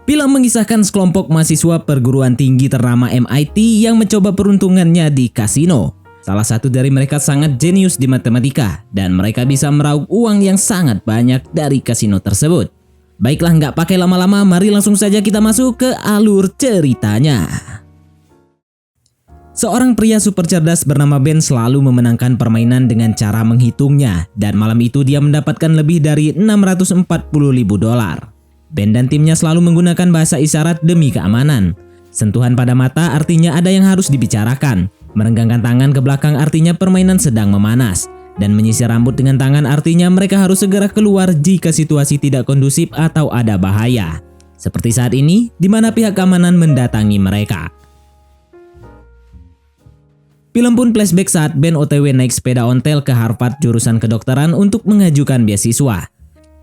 Film mengisahkan sekelompok mahasiswa perguruan tinggi ternama MIT yang mencoba peruntungannya di kasino. Salah satu dari mereka sangat jenius di matematika dan mereka bisa meraup uang yang sangat banyak dari kasino tersebut. Baiklah, nggak pakai lama-lama, mari langsung saja kita masuk ke alur ceritanya. Seorang pria super cerdas bernama Ben selalu memenangkan permainan dengan cara menghitungnya, dan malam itu dia mendapatkan lebih dari $640.000. Ben dan timnya selalu menggunakan bahasa isyarat demi keamanan. Sentuhan pada mata artinya ada yang harus dibicarakan, merenggangkan tangan ke belakang artinya permainan sedang memanas, dan menyisir rambut dengan tangan artinya mereka harus segera keluar jika situasi tidak kondusif atau ada bahaya. Seperti saat ini, di mana pihak keamanan mendatangi mereka. Film pun flashback saat Ben OTW naik sepeda ontel ke Harvard jurusan kedokteran untuk mengajukan beasiswa.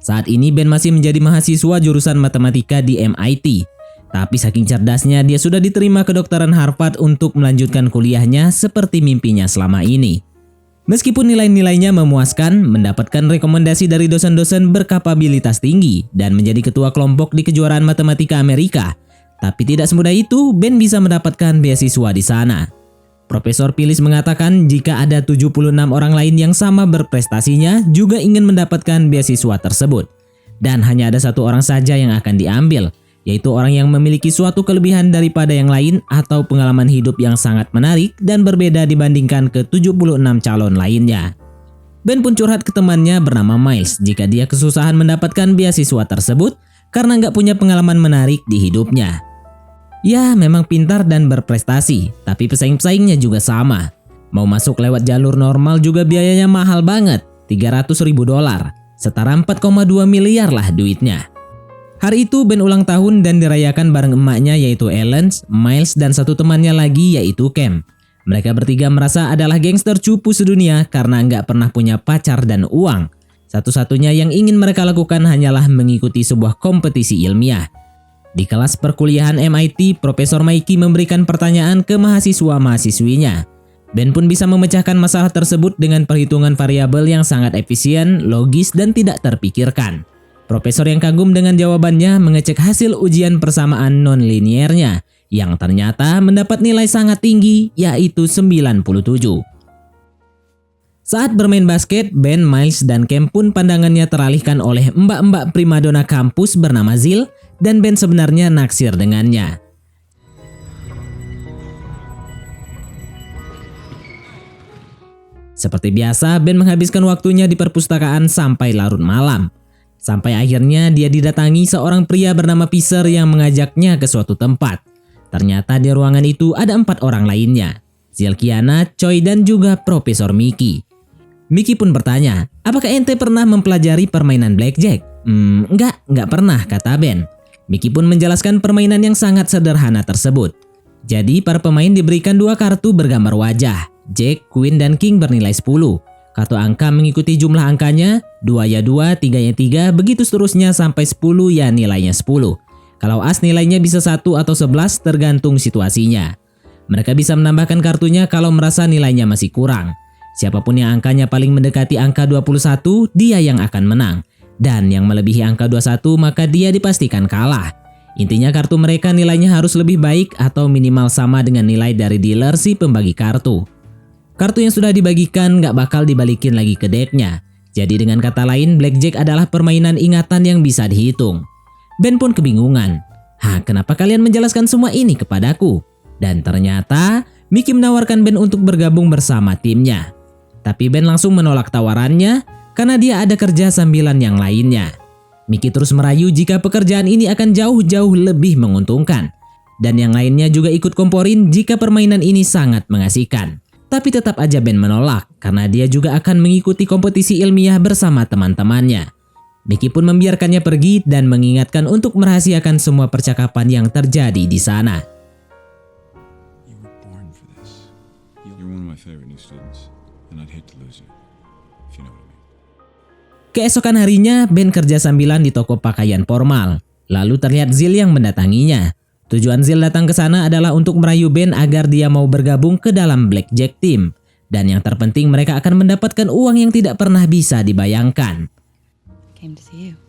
Saat ini Ben masih menjadi mahasiswa jurusan matematika di MIT. Tapi saking cerdasnya dia sudah diterima kedokteran Harvard untuk melanjutkan kuliahnya seperti mimpinya selama ini. Meskipun nilai-nilainya memuaskan, mendapatkan rekomendasi dari dosen-dosen berkapabilitas tinggi dan menjadi ketua kelompok di kejuaraan matematika Amerika. Tapi tidak semudah itu Ben bisa mendapatkan beasiswa di sana. Profesor Phillips mengatakan jika ada 76 orang lain yang sama berprestasinya juga ingin mendapatkan beasiswa tersebut. Dan hanya ada satu orang saja yang akan diambil, yaitu orang yang memiliki suatu kelebihan daripada yang lain atau pengalaman hidup yang sangat menarik dan berbeda dibandingkan ke 76 calon lainnya. Ben pun curhat ke temannya bernama Miles jika dia kesusahan mendapatkan beasiswa tersebut karena nggak punya pengalaman menarik di hidupnya. Ya, memang pintar dan berprestasi, tapi pesaing-pesaingnya juga sama. Mau masuk lewat jalur normal juga biayanya mahal banget, $300.000, setara 4,2 miliar lah duitnya. Hari itu Ben ulang tahun dan dirayakan bareng emaknya yaitu Ellen, Miles, dan satu temannya lagi yaitu Cam. Mereka bertiga merasa adalah gangster cupu sedunia karena nggak pernah punya pacar dan uang. Satu-satunya yang ingin mereka lakukan hanyalah mengikuti sebuah kompetisi ilmiah. Di kelas perkuliahan MIT, Profesor Mikey memberikan pertanyaan ke mahasiswa-mahasiswinya. Ben pun bisa memecahkan masalah tersebut dengan perhitungan variabel yang sangat efisien, logis, dan tidak terpikirkan. Profesor yang kagum dengan jawabannya mengecek hasil ujian persamaan non-linearnya, yang ternyata mendapat nilai sangat tinggi, yaitu 97. Saat bermain basket, Ben, Miles, dan Cam pun pandangannya teralihkan oleh mbak-mbak primadona kampus bernama Zil, dan Ben sebenarnya naksir dengannya. Seperti biasa, Ben menghabiskan waktunya di perpustakaan sampai larut malam. Sampai akhirnya dia didatangi seorang pria bernama Fisher yang mengajaknya ke suatu tempat. Ternyata di ruangan itu ada 4 orang lainnya, Zil, Kiana, Choi, dan juga Profesor Mickey. Mickey pun bertanya, apakah ente pernah mempelajari permainan blackjack? Enggak pernah, kata Ben. Mickey pun menjelaskan permainan yang sangat sederhana tersebut. Jadi para pemain diberikan 2 kartu bergambar wajah, Jack, Queen, dan King bernilai 10. Kartu angka mengikuti jumlah angkanya, 2 ya 2, 3 ya 3, begitu seterusnya sampai 10 ya nilainya 10. Kalau as nilainya bisa 1 atau 11 tergantung situasinya. Mereka bisa menambahkan kartunya kalau merasa nilainya masih kurang. Siapapun yang angkanya paling mendekati angka 21, dia yang akan menang. Dan yang melebihi angka 21 maka dia dipastikan kalah. Intinya kartu mereka nilainya harus lebih baik atau minimal sama dengan nilai dari dealer si pembagi kartu. Kartu yang sudah dibagikan nggak bakal dibalikin lagi ke decknya. Jadi dengan kata lain, blackjack adalah permainan ingatan yang bisa dihitung. Ben pun kebingungan. Kenapa kalian menjelaskan semua ini kepadaku? Dan ternyata Mickey menawarkan Ben untuk bergabung bersama timnya. Tapi Ben langsung menolak tawarannya karena dia ada kerja sambilan yang lainnya. Mickey terus merayu jika pekerjaan ini akan jauh-jauh lebih menguntungkan. Dan yang lainnya juga ikut komporin jika permainan ini sangat mengasihkan. Tapi tetap aja Ben menolak karena dia juga akan mengikuti kompetisi ilmiah bersama teman-temannya. Mickey pun membiarkannya pergi dan mengingatkan untuk merahasiakan semua percakapan yang terjadi di sana. Keesokan harinya, Ben kerja sambilan di toko pakaian formal. Lalu terlihat Zil yang mendatanginya. Tujuan Zil datang ke sana adalah untuk merayu Ben agar dia mau bergabung ke dalam blackjack team. Dan yang terpenting mereka akan mendapatkan uang yang tidak pernah bisa dibayangkan. Came to see you.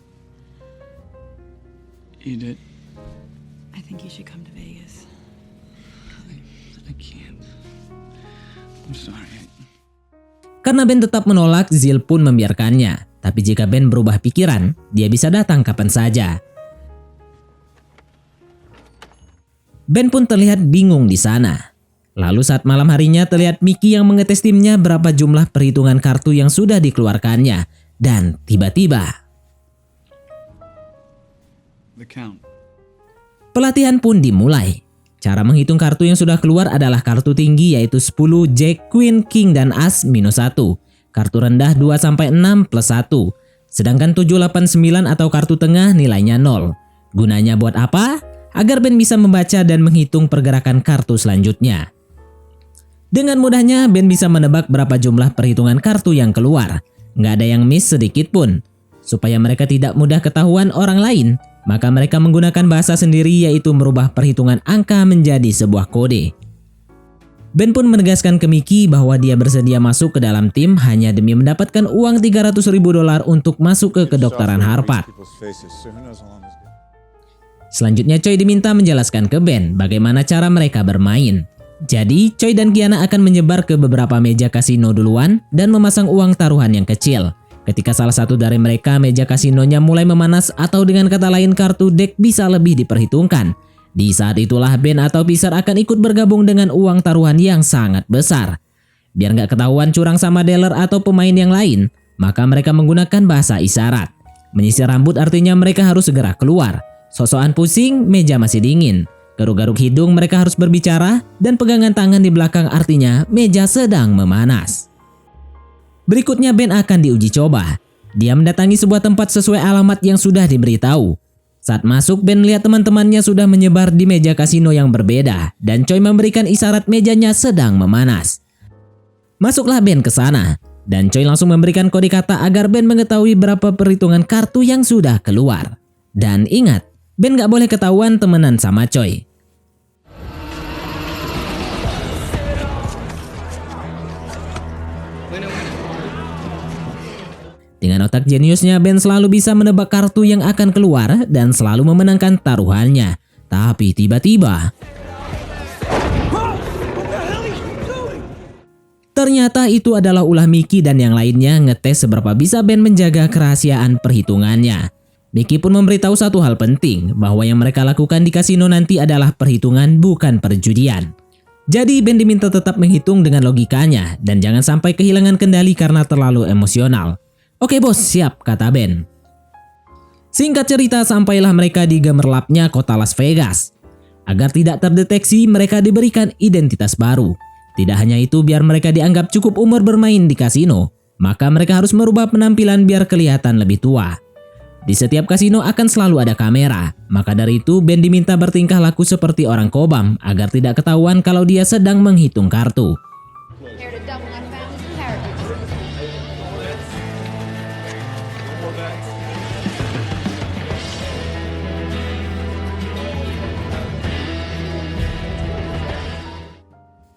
You did? think you should come to Vegas. I can't. I'm sorry. Karena Ben tetap menolak, Zil pun membiarkannya. Tapi jika Ben berubah pikiran, dia bisa datang kapan saja. Ben pun terlihat bingung di sana. Lalu saat malam harinya terlihat Mickey yang mengetes timnya berapa jumlah perhitungan kartu yang sudah dikeluarkannya. Dan tiba-tiba The count. pelatihan pun dimulai. Cara menghitung kartu yang sudah keluar adalah kartu tinggi yaitu 10, Jack, Queen, King, dan As minus 1. Kartu rendah 2-6 plus 1. Sedangkan 7, 8, 9 atau kartu tengah nilainya 0. Gunanya buat apa? Agar Ben bisa membaca dan menghitung pergerakan kartu selanjutnya. Dengan mudahnya Ben bisa menebak berapa jumlah perhitungan kartu yang keluar. Nggak ada yang miss sedikit pun. Supaya mereka tidak mudah ketahuan orang lain, maka mereka menggunakan bahasa sendiri yaitu merubah perhitungan angka menjadi sebuah kode. Ben pun menegaskan ke Mickey bahwa dia bersedia masuk ke dalam tim hanya demi mendapatkan uang $300.000 untuk masuk ke kedokteran Harvard. Selanjutnya Choi diminta menjelaskan ke Ben bagaimana cara mereka bermain. Jadi Choi dan Kiana akan menyebar ke beberapa meja kasino duluan dan memasang uang taruhan yang kecil. Ketika salah satu dari mereka meja kasinonya mulai memanas atau dengan kata lain kartu deck bisa lebih diperhitungkan. Di saat itulah Ben atau Pisar akan ikut bergabung dengan uang taruhan yang sangat besar. Biar nggak ketahuan curang sama dealer atau pemain yang lain, maka mereka menggunakan bahasa isyarat. Menyisir rambut artinya mereka harus segera keluar. Sosokan pusing, meja masih dingin. Garuk-garuk hidung mereka harus berbicara, dan pegangan tangan di belakang artinya meja sedang memanas. Berikutnya Ben akan diuji coba. Dia mendatangi sebuah tempat sesuai alamat yang sudah diberitahu. Saat masuk, Ben melihat teman-temannya sudah menyebar di meja kasino yang berbeda dan Choi memberikan isyarat mejanya sedang memanas. Masuklah Ben ke sana dan Choi langsung memberikan kode kata agar Ben mengetahui berapa perhitungan kartu yang sudah keluar. Dan ingat, Ben gak boleh ketahuan temenan sama Choi. Dengan otak jeniusnya, Ben selalu bisa menebak kartu yang akan keluar dan selalu memenangkan taruhannya. Tapi tiba-tiba, ternyata itu adalah ulah Mickey dan yang lainnya ngetes seberapa bisa Ben menjaga kerahasiaan perhitungannya. Mickey pun memberitahu satu hal penting, bahwa yang mereka lakukan di kasino nanti adalah perhitungan bukan perjudian. Jadi Ben diminta tetap menghitung dengan logikanya dan jangan sampai kehilangan kendali karena terlalu emosional. Oke bos, siap, kata Ben. Singkat cerita, sampailah mereka di gemerlapnya kota Las Vegas. Agar tidak terdeteksi, mereka diberikan identitas baru. Tidak hanya itu, biar mereka dianggap cukup umur bermain di kasino, maka mereka harus merubah penampilan biar kelihatan lebih tua. Di setiap kasino akan selalu ada kamera, maka dari itu Ben diminta bertingkah laku seperti orang kobam agar tidak ketahuan kalau dia sedang menghitung kartu.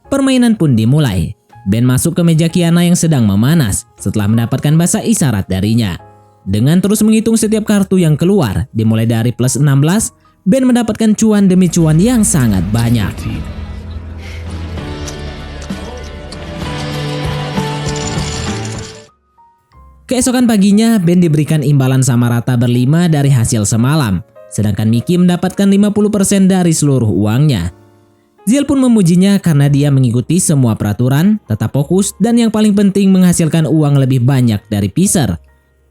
Permainan pun dimulai. Ben masuk ke meja Kiana yang sedang memanas setelah mendapatkan bahasa isyarat darinya. Dengan terus menghitung setiap kartu yang keluar, dimulai dari plus 16, Ben mendapatkan cuan demi cuan yang sangat banyak. Keesokan paginya, Ben diberikan imbalan sama rata berlima dari hasil semalam, sedangkan Mickey mendapatkan 50% dari seluruh uangnya. Zil pun memujinya karena dia mengikuti semua peraturan, tetap fokus, dan yang paling penting menghasilkan uang lebih banyak dari Pisar.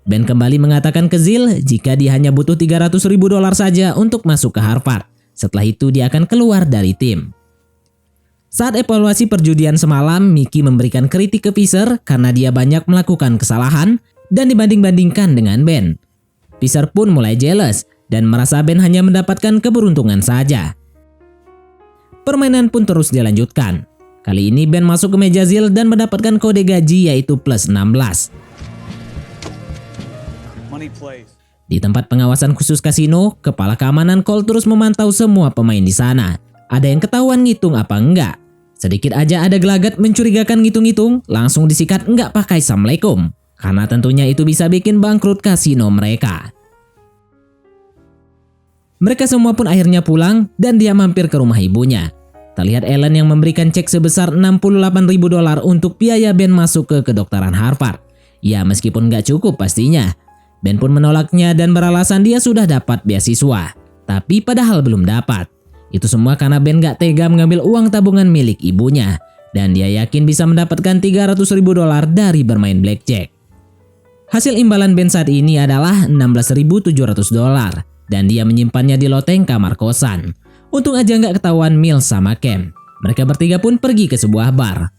Ben kembali mengatakan ke Zil jika dia hanya butuh $300.000 saja untuk masuk ke Harvard. Setelah itu dia akan keluar dari tim. Saat evaluasi perjudian semalam, Mickey memberikan kritik ke Pisar karena dia banyak melakukan kesalahan dan dibanding-bandingkan dengan Ben. Pisar pun mulai jealous dan merasa Ben hanya mendapatkan keberuntungan saja. Permainan pun terus dilanjutkan. Kali ini Ben masuk ke meja Zil dan mendapatkan kode gaji yaitu plus 16. Di tempat pengawasan khusus kasino, kepala keamanan Cole terus memantau semua pemain di sana. Ada yang ketahuan ngitung apa enggak. Sedikit aja ada gelagat mencurigakan ngitung-ngitung, langsung disikat enggak pakai assalamualaikum. Karena tentunya itu bisa bikin bangkrut kasino mereka. Mereka semua pun akhirnya pulang dan dia mampir ke rumah ibunya. Terlihat Ellen yang memberikan cek sebesar $68.000 untuk biaya Ben masuk ke kedokteran Harvard. Ya meskipun nggak cukup pastinya. Ben pun menolaknya dan beralasan dia sudah dapat beasiswa. Tapi padahal belum dapat. Itu semua karena Ben nggak tega mengambil uang tabungan milik ibunya. Dan dia yakin bisa mendapatkan $300.000 dari bermain blackjack. Hasil imbalan Ben saat ini adalah $16.700. Dan dia menyimpannya di loteng kamar kosan. Untung aja nggak ketahuan Mills sama Cam. Mereka bertiga pun pergi ke sebuah bar.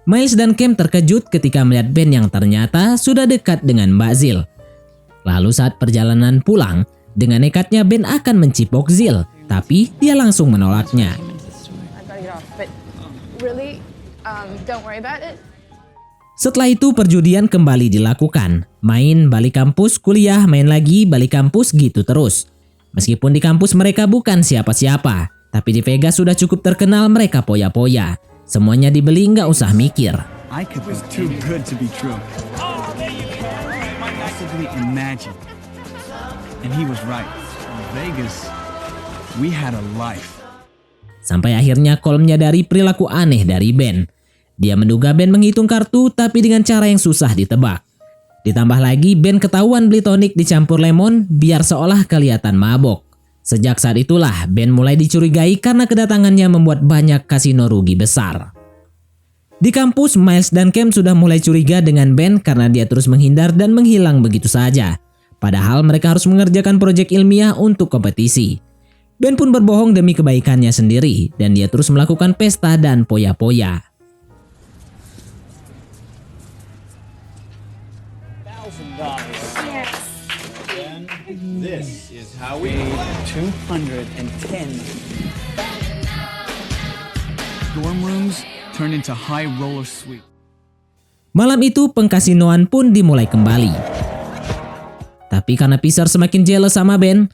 Miles dan Cam terkejut ketika melihat Ben yang ternyata sudah dekat dengan Mbak Zil. Lalu saat perjalanan pulang, dengan nekatnya Ben akan mencipok Zil, tapi dia langsung menolaknya. Setelah itu perjudian kembali dilakukan. Main balik kampus, kuliah, main lagi, balik kampus gitu terus. Meskipun di kampus mereka bukan siapa-siapa, tapi di Vegas sudah cukup terkenal mereka poya-poya. Semuanya dibeli nggak usah mikir. I could be too good to be true. Possibly imagine. And he was right. In Vegas, we had a life. Sampai akhirnya Cole menyadari perilaku aneh dari Ben. Dia menduga Ben menghitung kartu tapi dengan cara yang susah ditebak. Ditambah lagi Ben ketahuan beli tonik dicampur lemon biar seolah kelihatan mabok. Sejak saat itulah Ben mulai dicurigai karena kedatangannya membuat banyak kasino rugi besar. Di kampus Miles dan Cam sudah mulai curiga dengan Ben karena dia terus menghindar dan menghilang begitu saja. Padahal mereka harus mengerjakan proyek ilmiah untuk kompetisi. Ben pun berbohong demi kebaikannya sendiri dan dia terus melakukan pesta dan poya-poya. This is how we 210. Dorm rooms turned into high roller suite. Malam itu pengkasinoan pun dimulai kembali. Tapi karena Pisar semakin jealous sama Ben,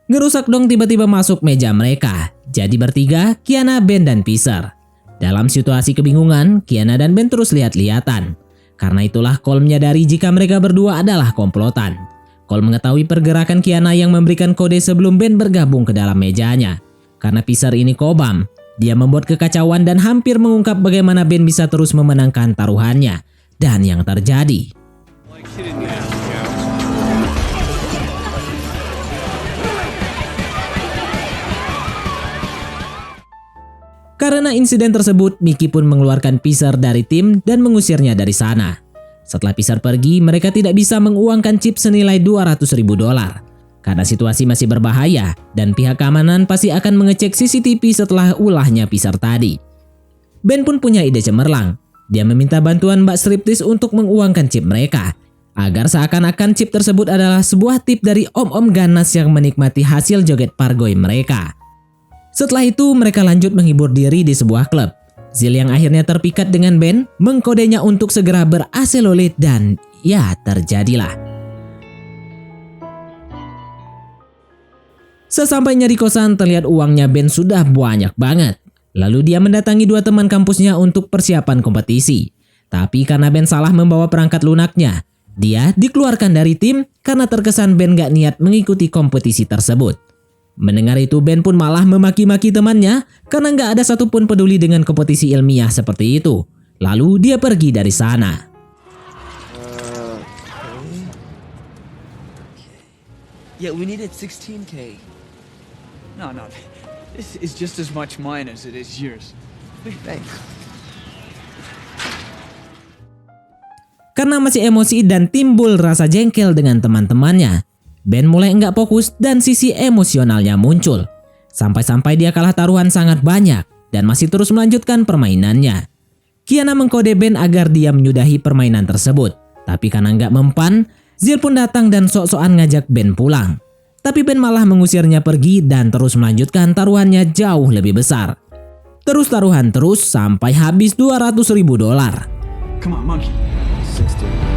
ngerusak dong tiba-tiba masuk meja mereka. Jadi bertiga, Kiana, Ben, dan Pisar. Dalam situasi kebingungan, Kiana dan Ben terus lihat-lihatan. Karena itulah Cole menyadari jika mereka berdua adalah komplotan. Cole mengetahui pergerakan Kiana yang memberikan kode sebelum Ben bergabung ke dalam mejanya. Karena Pisar ini kobam, dia membuat kekacauan dan hampir mengungkap bagaimana Ben bisa terus memenangkan taruhannya. Dan yang terjadi. Karena insiden tersebut, Mickey pun mengeluarkan Pisar dari tim dan mengusirnya dari sana. Setelah Pisar pergi, mereka tidak bisa menguangkan chip senilai $200.000. Karena situasi masih berbahaya dan pihak keamanan pasti akan mengecek CCTV setelah ulahnya Pisar tadi. Ben pun punya ide cemerlang. Dia meminta bantuan Mbak Striptease untuk menguangkan chip mereka. Agar seakan-akan chip tersebut adalah sebuah tip dari om-om ganas yang menikmati hasil joget pargoy mereka. Setelah itu mereka lanjut menghibur diri di sebuah klub. Zil yang akhirnya terpikat dengan Ben mengkodenya untuk segera beraselolit dan ya terjadilah. Sesampainya di kosan terlihat uangnya Ben sudah banyak banget. Lalu dia mendatangi dua teman kampusnya untuk persiapan kompetisi. Tapi karena Ben salah membawa perangkat lunaknya, dia dikeluarkan dari tim karena terkesan Ben gak niat mengikuti kompetisi tersebut. Mendengar itu Ben pun malah memaki-maki temannya karena nggak ada satupun peduli dengan kompetisi ilmiah seperti itu. Lalu dia pergi dari sana. Yeah, we needed 16K. No. This is just as much mine as it is yours. Thanks. Karena masih emosi dan timbul rasa jengkel dengan teman-temannya, Ben mulai enggak fokus dan sisi emosionalnya muncul. Sampai-sampai dia kalah taruhan sangat banyak dan masih terus melanjutkan permainannya. Kiana mengkode Ben agar dia menyudahi permainan tersebut. Tapi karena enggak mempan, Zil pun datang dan sok-sokan ngajak Ben pulang. Tapi Ben malah mengusirnya pergi dan terus melanjutkan taruhannya jauh lebih besar. Terus taruhan terus sampai habis $200.000. Come on, monkey. 60.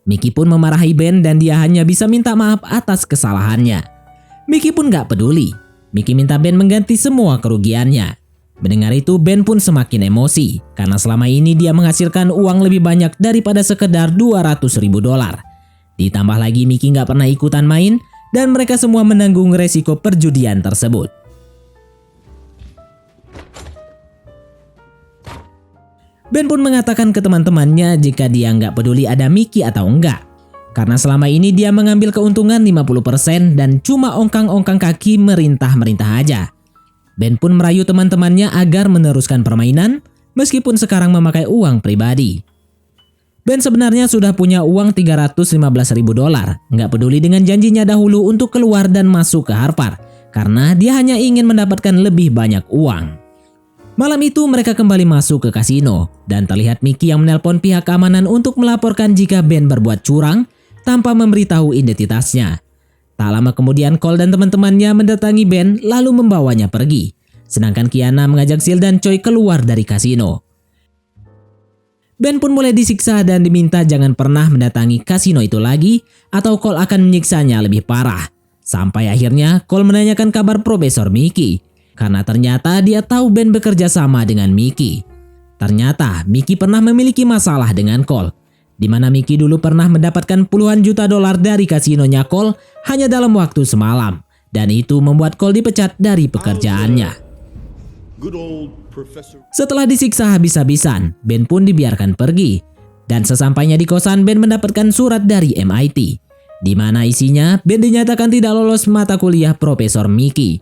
Mickey pun memarahi Ben dan dia hanya bisa minta maaf atas kesalahannya. Mickey pun gak peduli. Mickey minta Ben mengganti semua kerugiannya. Mendengar itu, Ben pun semakin emosi karena selama ini dia menghasilkan uang lebih banyak daripada sekedar $200.000. Ditambah lagi Mickey nggak pernah ikutan main dan mereka semua menanggung resiko perjudian tersebut. Ben pun mengatakan ke teman-temannya jika dia nggak peduli ada Mickey atau enggak. Karena selama ini dia mengambil keuntungan 50% dan cuma ongkang-ongkang kaki merintah-merintah aja. Ben pun merayu teman-temannya agar meneruskan permainan meskipun sekarang memakai uang pribadi. Ben sebenarnya sudah punya uang $315.000, nggak peduli dengan janjinya dahulu untuk keluar dan masuk ke Harvard karena dia hanya ingin mendapatkan lebih banyak uang. Malam itu mereka kembali masuk ke kasino dan terlihat Mickey yang menelpon pihak keamanan untuk melaporkan jika Ben berbuat curang tanpa memberitahu identitasnya. Tak lama kemudian Cole dan teman-temannya mendatangi Ben lalu membawanya pergi. Sedangkan Kiana mengajak Zill dan Choi keluar dari kasino. Ben pun mulai disiksa dan diminta jangan pernah mendatangi kasino itu lagi atau Cole akan menyiksanya lebih parah. Sampai akhirnya Cole menanyakan kabar Profesor Mickey. Karena ternyata dia tahu Ben bekerja sama dengan Mickey. Ternyata Mickey pernah memiliki masalah dengan Cole, di mana Mickey dulu pernah mendapatkan puluhan juta dolar dari kasinonya Cole hanya dalam waktu semalam, dan itu membuat Cole dipecat dari pekerjaannya. Setelah disiksa habis-habisan, Ben pun dibiarkan pergi, dan sesampainya di kosan Ben mendapatkan surat dari MIT, di mana isinya Ben dinyatakan tidak lolos mata kuliah Profesor Mickey,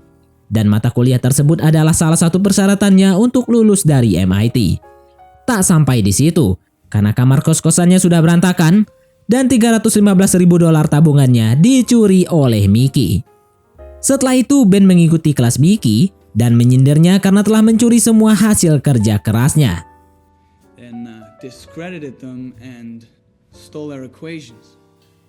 dan mata kuliah tersebut adalah salah satu persyaratannya untuk lulus dari MIT. Tak sampai di situ, karena kamar kos-kosannya sudah berantakan dan $315.000 tabungannya dicuri oleh Mickey. Setelah itu Ben mengikuti kelas Mickey dan menyindirnya karena telah mencuri semua hasil kerja kerasnya. And discredited them and stole their equations.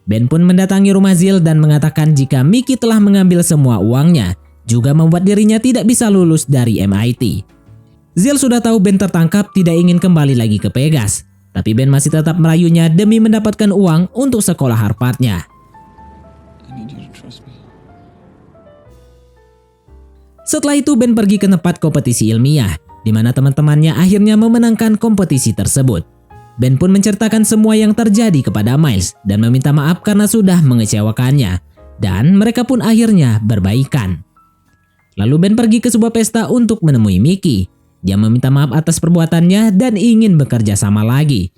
Ben pun mendatangi rumah Zill dan mengatakan jika Mickey telah mengambil semua uangnya, juga membuat dirinya tidak bisa lulus dari MIT. Zill sudah tahu Ben tertangkap tidak ingin kembali lagi ke Pegas. Tapi Ben masih tetap merayunya demi mendapatkan uang untuk sekolah Harvard-nya. Setelah itu Ben pergi ke tempat kompetisi ilmiah, di mana teman-temannya akhirnya memenangkan kompetisi tersebut. Ben pun menceritakan semua yang terjadi kepada Miles dan meminta maaf karena sudah mengecewakannya. Dan mereka pun akhirnya berbaikan. Lalu Ben pergi ke sebuah pesta untuk menemui Mickey. Dia meminta maaf atas perbuatannya dan ingin bekerja sama lagi.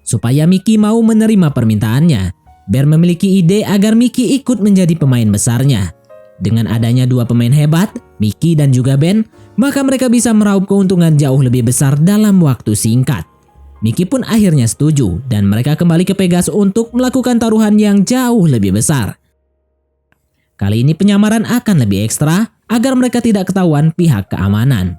Supaya Mickey mau menerima permintaannya, Ben memiliki ide agar Mickey ikut menjadi pemain besarnya. Dengan adanya dua pemain hebat, Mickey dan juga Ben, maka mereka bisa meraup keuntungan jauh lebih besar dalam waktu singkat. Mickey pun akhirnya setuju dan mereka kembali ke Pegas untuk melakukan taruhan yang jauh lebih besar. Kali ini penyamaran akan lebih ekstra agar mereka tidak ketahuan pihak keamanan.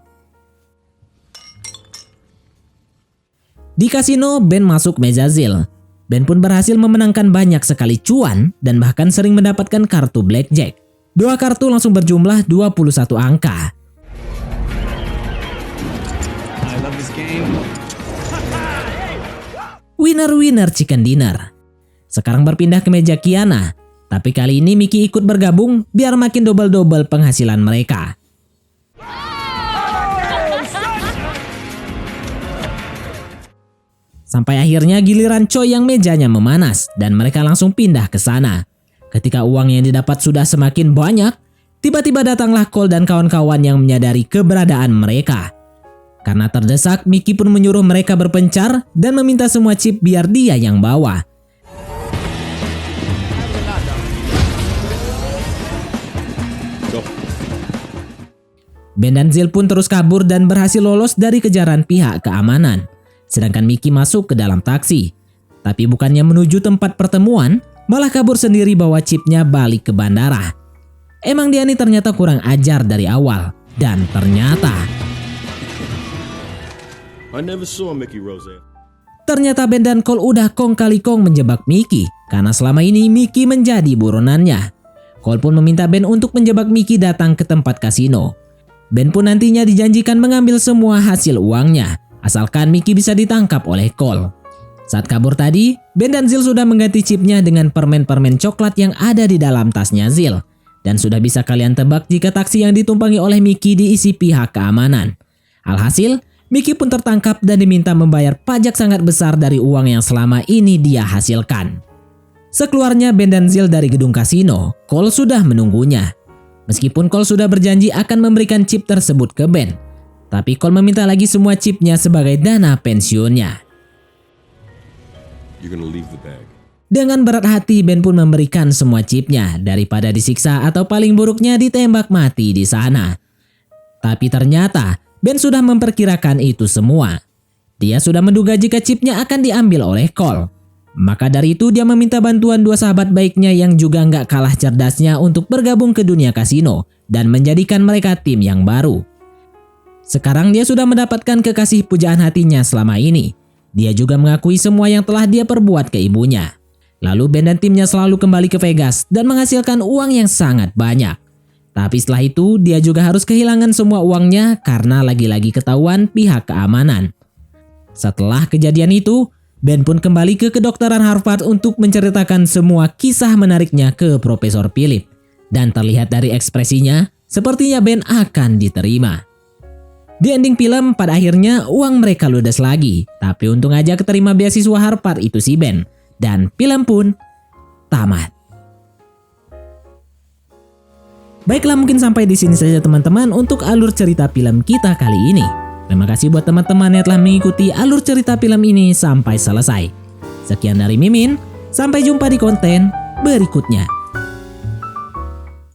Di kasino, Ben masuk meja Zill. Ben pun berhasil memenangkan banyak sekali cuan dan bahkan sering mendapatkan kartu blackjack. Dua kartu langsung berjumlah 21 angka. I love this game. Winner chicken dinner. Sekarang berpindah ke meja Kiana. Tapi kali ini Mickey ikut bergabung biar makin double-double penghasilan mereka. Sampai akhirnya giliran Choi yang mejanya memanas dan mereka langsung pindah ke sana. Ketika uang yang didapat sudah semakin banyak, tiba-tiba datanglah Cole dan kawan-kawan yang menyadari keberadaan mereka. Karena terdesak, Mickey pun menyuruh mereka berpencar dan meminta semua chip biar dia yang bawa. Ben dan Zill pun terus kabur dan berhasil lolos dari kejaran pihak keamanan. Sedangkan Mickey masuk ke dalam taksi. Tapi bukannya menuju tempat pertemuan, malah kabur sendiri bawa chipnya balik ke bandara. Emang dia ini ternyata kurang ajar dari awal. Dan ternyata ternyata Ben dan Cole udah kong kali kong menjebak Mickey. Karena selama ini Mickey menjadi buronannya. Cole pun meminta Ben untuk menjebak Mickey datang ke tempat kasino. Ben pun nantinya dijanjikan mengambil semua hasil uangnya, asalkan Mickey bisa ditangkap oleh Cole. Saat kabur tadi, Ben dan Zill sudah mengganti chipnya dengan permen-permen coklat yang ada di dalam tasnya Zill. Dan sudah bisa kalian tebak jika taksi yang ditumpangi oleh Mickey diisi pihak keamanan. Alhasil, Mickey pun tertangkap dan diminta membayar pajak sangat besar dari uang yang selama ini dia hasilkan. Sekeluarnya Ben dan Zill dari gedung kasino, Cole sudah menunggunya. Meskipun Cole sudah berjanji akan memberikan chip tersebut ke Ben, tapi Cole meminta lagi semua chipnya sebagai dana pensiunnya. You're gonna leave the bag. Dengan berat hati, Ben pun memberikan semua chipnya daripada disiksa atau paling buruknya ditembak mati di sana. Tapi ternyata Ben sudah memperkirakan itu semua. Dia sudah menduga jika chipnya akan diambil oleh Cole. Maka dari itu dia meminta bantuan dua sahabat baiknya yang juga nggak kalah cerdasnya untuk bergabung ke dunia kasino dan menjadikan mereka tim yang baru. Sekarang dia sudah mendapatkan kekasih pujaan hatinya selama ini. Dia juga mengakui semua yang telah dia perbuat ke ibunya. Lalu Ben dan timnya selalu kembali ke Vegas dan menghasilkan uang yang sangat banyak. Tapi setelah itu dia juga harus kehilangan semua uangnya karena lagi-lagi ketahuan pihak keamanan. Setelah kejadian itu, Ben pun kembali ke kedokteran Harvard untuk menceritakan semua kisah menariknya ke Profesor Philip. Dan terlihat dari ekspresinya, sepertinya Ben akan diterima. Di ending film, pada akhirnya uang mereka ludes lagi. Tapi untung aja keterima beasiswa Harvard itu si Ben. Dan film pun tamat. Baiklah, mungkin sampai di sini saja teman-teman untuk alur cerita film kita kali ini. Terima kasih buat teman-teman yang telah mengikuti alur cerita film ini sampai selesai. Sekian dari Mimin, sampai jumpa di konten berikutnya.